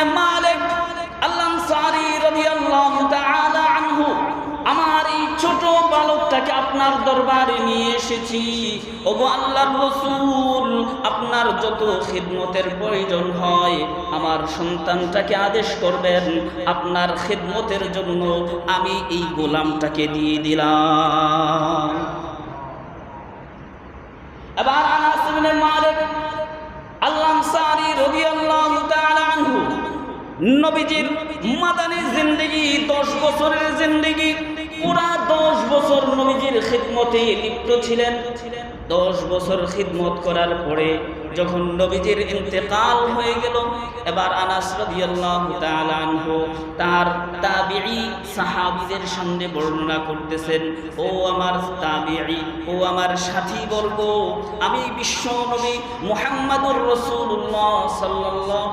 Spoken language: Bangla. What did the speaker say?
ইবনে মালিক আল আনসারী রাদিয়াল্লাহু তাআলা আনহু, আমার এই ছোট বালকটাকে আপনার দরবারে নিয়ে এসেছি। ওগো আল্লাহর রাসূল, আপনার যত খিদমতের প্রয়োজন হয় আমার সন্তানটাকে আদেশ করবেন, আপনার খিদমতের জন্য আমি এই গোলামটাকে দিয়ে দিলাম। এবার আনাস ইবনে মালিক আল আনসারী রাদিয়াল্লাহু তাআলা আনহু, নবীজির মাদানী জিন্দেগি 10 বছরের জিন্দেগি, পুরা 10 বছর নবীজির খিদমতে লিপ্ত ছিলেন। 10 বছর খিদমত করার পরে যখন নবীজির ইন্তেকাল হয়ে গেল, এবার আনাস রাদিয়াল্লাহু তাআলা আনহু তার তাবিঈ সাহাবীদের সামনে বর্ণনা করতেছেন, ও আমার তাবিঈ, ও আমার সাথী বর্গ, আমি বিশ্ব নবী মুহাম্মদুর রাসূলুল্লাহ সাল্লাল্লাহু